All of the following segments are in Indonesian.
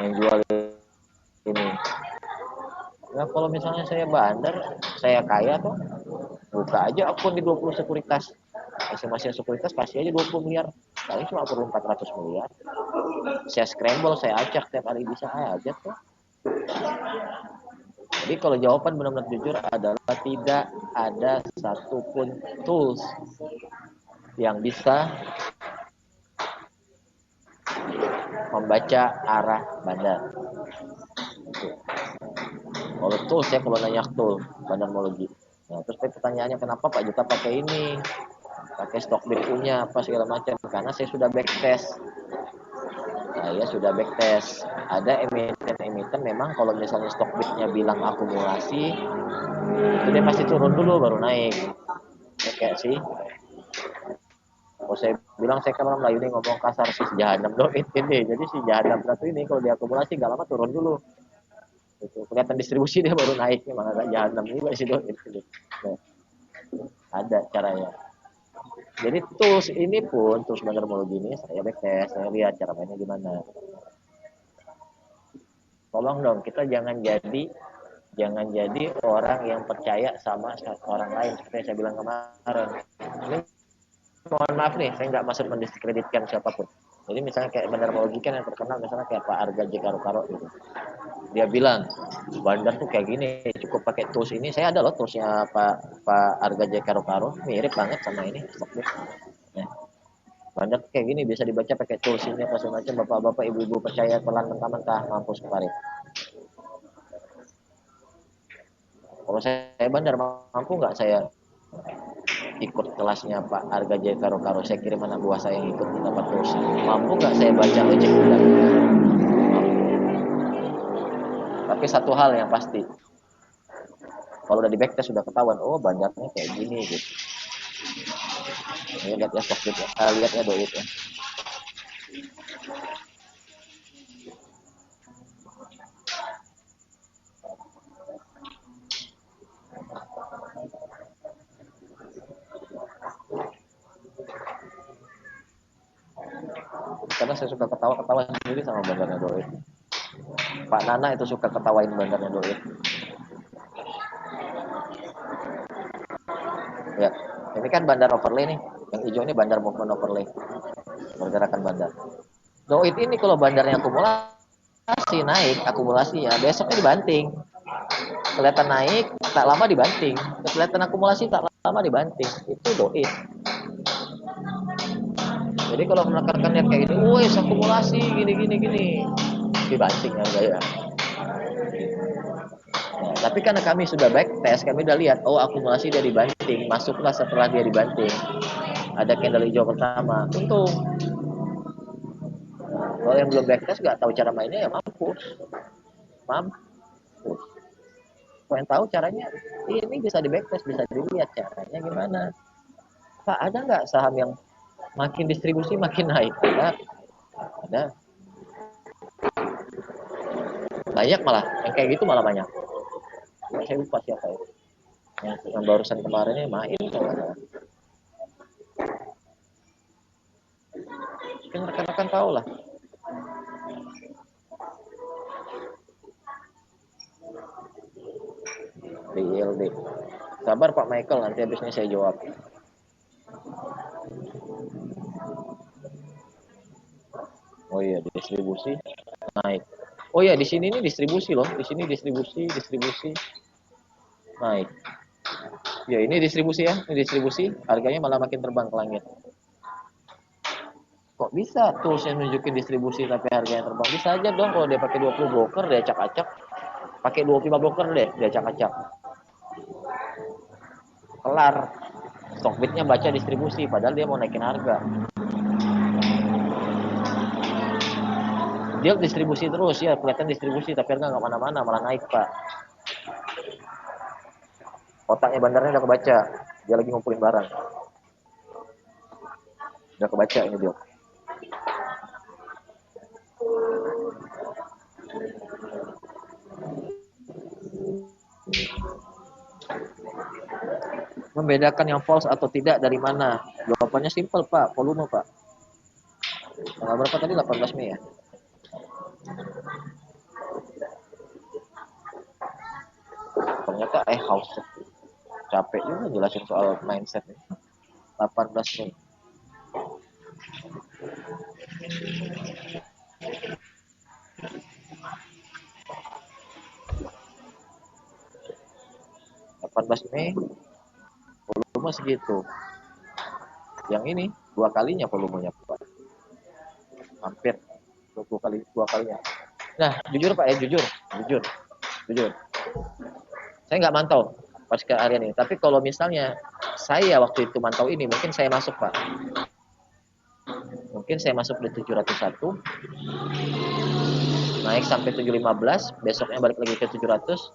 yang jual ini. Ya kalau misalnya saya bandar, saya kaya tuh, buka aja akun di 20 sekuritas. Masing-masing sekuritas kasih aja 20 miliar. Paling cuma perlu 400 miliar. Saya scramble, saya acak tiap hari bisa aja tuh. Jadi kalau jawaban benar-benar jujur adalah tidak ada satupun tools yang bisa membaca arah bandar. Kalau tools ya, kalau nanya tool bandarmologi. Nah, terus pertanyaannya kenapa Pak Juta pakai ini? Pakai Stockbit punya apa segala macam? Karena saya sudah backtest. Saya sudah backtest. Ada emiten memang kalau misalnya Stockbitnya bilang akumulasi, itu dia pasti turun dulu baru naik. Ya, kayak sih. Kalau saya bilang saya kan orang Melayu ini ngomong kasar sih jahanam dong ini. Jadi si jahanam satu ini kalau diakumulasi gak lama turun dulu. Itu kelihatan distribusi dia baru naiknya malah jahanam ini masih doit gitu. Nah, ada caranya. Jadi tools ini pun tools bandarmologi ini saya backtest, saya lihat cara mainnya gimana. Tolong dong kita jangan jadi orang yang percaya sama orang lain seperti yang saya bilang kemarin. Ini mohon maaf nih, saya nggak maksud mendiskreditkan siapapun. Jadi misalnya kayak bandarmologi kan yang terkenal misalnya kayak Pak Arga J. Karo gitu. Dia bilang bandar tuh kayak gini, cukup pakai tools ini. Saya ada loh toolsnya Pak Arga J. Karo, mirip banget sama ini. Ya. Bandar tuh kayak gini, bisa dibaca pakai tools ini apa semacam. Bapak-bapak, ibu-ibu percaya telan mentah-mentah, mampus kemarin. Kalau saya bandar mampu nggak saya ikut kelasnya Pak Arga J. Karo, saya kirim anak buah saya yang ikut dapat tools. Mampu nggak saya baca ojek bulan? Tapi satu hal yang pasti, kalau udah di backtest sudah ketahuan, oh bandarnya kayak gini gitu. Ini lihat ya stock ya, lihat ya doit ya. Karena saya suka ketawa sendiri sama bandarnya doit. Pak Nana itu suka ketawain bandarnya doit. Ya, ini kan bandar overlay nih. Yang hijau ini bandar movement overlay. Pergerakan bandar. Doit ini kalau bandarnya akumulasi naik, akumulasi ya besoknya dibanting. Kelihatan naik, tak lama dibanting. Kelihatan akumulasi tak lama dibanting. Itu doit. Jadi kalau menekankan lihat kayak gini, woi akumulasi gini, dibanting harga ya. Nah, tapi karena kami sudah backtest, kami udah lihat, oh akumulasi dia dibanting, masuklah setelah dia dibanting. Ada candle hijau pertama, untung. Nah, kalau yang belum backtest nggak tahu cara mainnya ya mampus. Kalau yang tahu caranya, ini bisa di backtest, bisa dilihat caranya gimana. Pak, ada nggak saham yang makin distribusi makin naik? Ada. Banyak malah, yang kayak gitu malah banyak. Saya lupa siapa ya. Yang barusan kemarin ini main kalau nggak salah. Mungkin rekan-rekan tahu lah. BILD. Sabar Pak Michael, nanti habis ini saya jawab. Oh iya, distribusi naik. Oh iya, di sini ini distribusi loh. Di sini distribusi naik. Ya, ini distribusi ya. Ini distribusi, harganya malah makin terbang ke langit. Kok bisa tools yang nunjukin distribusi tapi harganya terbang? Bisa aja dong kalau dia pakai 20 broker, dia acak-acak. Pakai 25 broker deh, dia acak-acak. Kelar. Stockbitnya baca distribusi, padahal dia mau naikin harga. Dia distribusi terus ya, kelihatan distribusi tapi harga nggak mana-mana, malah naik Pak. Otaknya bandarnya udah kebaca, dia lagi ngumpulin barang. Udah kebaca ini dia. Membedakan yang false atau tidak dari mana? Jawabannya simple Pak, volume Pak. Tanggal berapa tadi? 18 Mei ya? ternyata haus, capek juga jelasin soal mindset nih. 18 Mei. Mei volume segitu. Yang ini 2 kalinya volumenya Pak. Hampir 2 kalinya. Nah, jujur Pak ya, jujur. Saya nggak mantau pas ke harian ini. Tapi kalau misalnya saya waktu itu mantau ini, mungkin saya masuk Pak. Mungkin saya masuk di 701, naik sampai 715, besoknya balik lagi ke 700,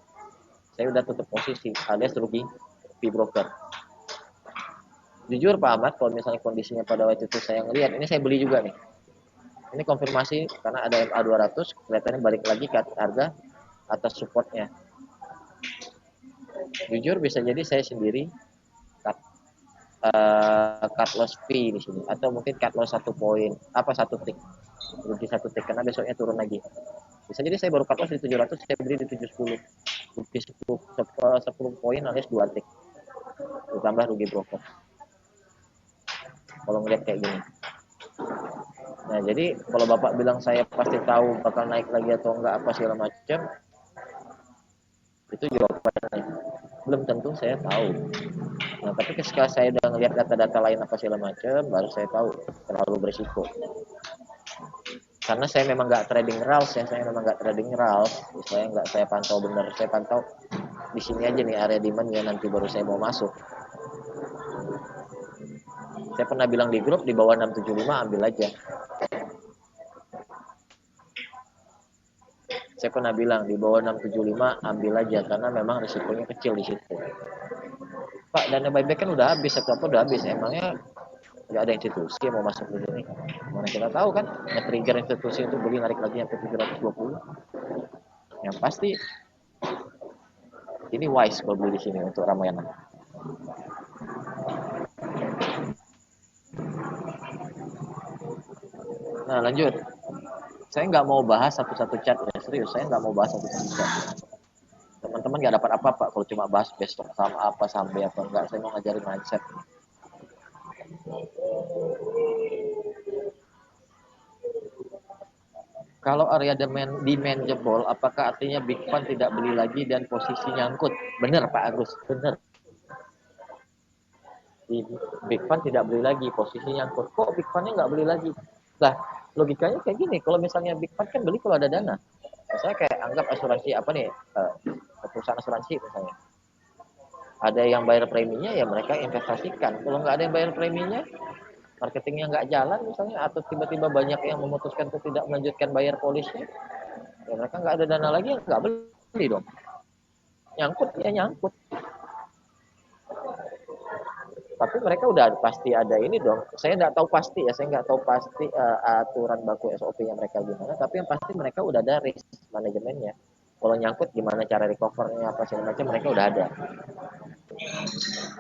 saya udah tutup posisi alias rugi fee broker. Jujur Pak Ahmad, kalau misalnya kondisinya pada waktu itu saya ngelihat, ini saya beli juga nih. Ini konfirmasi karena ada MA 200, kelihatannya balik lagi ke harga atas supportnya. Jujur bisa jadi saya sendiri cut loss fee di sini, atau mungkin cut loss 1 poin, 1 tick, rugi 1 tick karena besoknya turun lagi. Bisa jadi saya baru cut loss di 700, saya beli di 710, rugi 10 poin alias 2 tick, ditambah rugi broker. Kalau ngeliat kayak gini. Nah, jadi kalau Bapak bilang saya pasti tahu bakal naik lagi atau enggak apa segala macam, itu jawabannya belum tentu saya tahu. Nah, tapi ketika saya udah ngeliat data-data lain apa segala macam, baru saya tahu terlalu berisiko. Karena saya memang nggak trading RALS ya, saya nggak saya pantau benar, saya pantau di sini aja nih area demand ya, nanti baru saya mau masuk. Saya pernah bilang di grup di bawah 675 ambil aja. Saya pernah bilang di bawah 675 ambil aja karena memang risikonya kecil di situ. Pak, dana buyback kan udah habis, atau apa udah habis, emangnya nggak ada institusi yang mau masuk di sini? Mana kita tahu kan, nge-trigger institusi untuk beli narik lagi sampai 720. Yang pasti ini wise kalau beli di sini untuk Ramayana. Nah, lanjut. Saya nggak mau bahas satu-satu chat ya, serius. Saya nggak mau bahas satu-satu chat. Teman-teman nggak dapat apa-apa kalau cuma bahas besok sama apa sampai apa enggak. Saya mau ngajarin mindset. Kalau area demand jebol, apakah artinya Big Fund tidak beli lagi dan posisi nyangkut? Benar Pak Agus, benar. Di Big Fund tidak beli lagi, posisi nyangkut. Kok Big Fund-nya nggak beli lagi? Lah, logikanya kayak gini. Kalau misalnya Big Fund kan beli kalau ada dana. Misalnya kayak anggap asuransi apa nih, perusahaan asuransi misalnya. Ada yang bayar preminya, ya mereka investasikan. Kalau nggak ada yang bayar preminya, marketingnya nggak jalan misalnya, atau tiba-tiba banyak yang memutuskan untuk tidak melanjutkan bayar polisnya, ya mereka nggak ada dana lagi, ya nggak beli dong. Nyangkut ya nyangkut. Tapi mereka udah pasti ada ini dong. Saya nggak tahu pasti ya, saya nggak tahu pasti aturan baku SOP-nya mereka gimana. Tapi yang pasti mereka udah ada risk manajemennya. Kalau nyangkut gimana cara recovernya apa segala macam, mereka udah ada.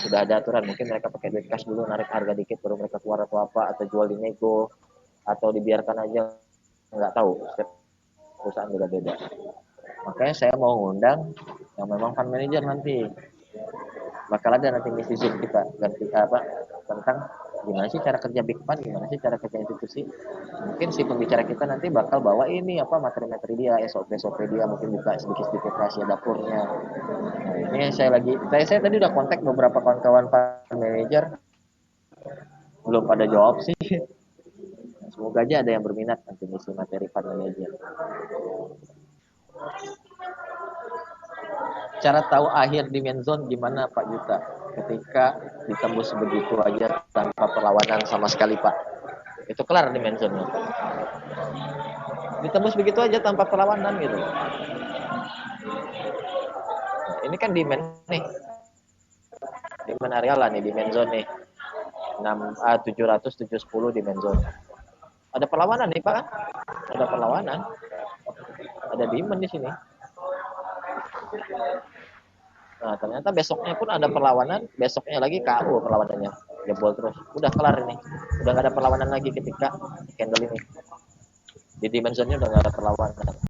Sudah ada aturan. Mungkin mereka pakai duit cash dulu, narik harga dikit, baru mereka keluar atau apa, atau jual di nego, atau dibiarkan aja, nggak tahu. Setiap perusahaan beda-beda. Makanya saya mau ngundang yang memang fund manager nanti. Bakal ada nanti misi Zoom kita ganti apa tentang gimana sih cara kerja Big Fund, gimana sih cara kerja institusi. Mungkin si pembicara kita nanti bakal bawa ini apa materi-materi dia, SOP dia, mungkin buka sedikit-sedikit rahasia dapurnya. Nah, ini saya tadi udah kontak beberapa kawan-kawan fund manager, belum pada jawab sih. Semoga aja ada yang berminat nanti misi materi fund manager. Cara tahu akhir demand zone gimana Pak Juta? Ketika ditembus begitu aja tanpa perlawanan sama sekali Pak. Itu kelar demand zone-nya. Ditembus begitu aja tanpa perlawanan gitu. Nah, ini kan demand nih. Demand area lah nih, demand zone nih. 700 710 demand zone. Ada perlawanan nih Pak kan? Ada perlawanan. Ada demand di sini. Nah, ternyata besoknya pun ada perlawanan, besoknya lagi KO perlawanannya. Jebol terus. Udah kelar ini. Udah nggak ada perlawanan lagi ketika candle ini. Di dimensionnya udah nggak ada perlawanan.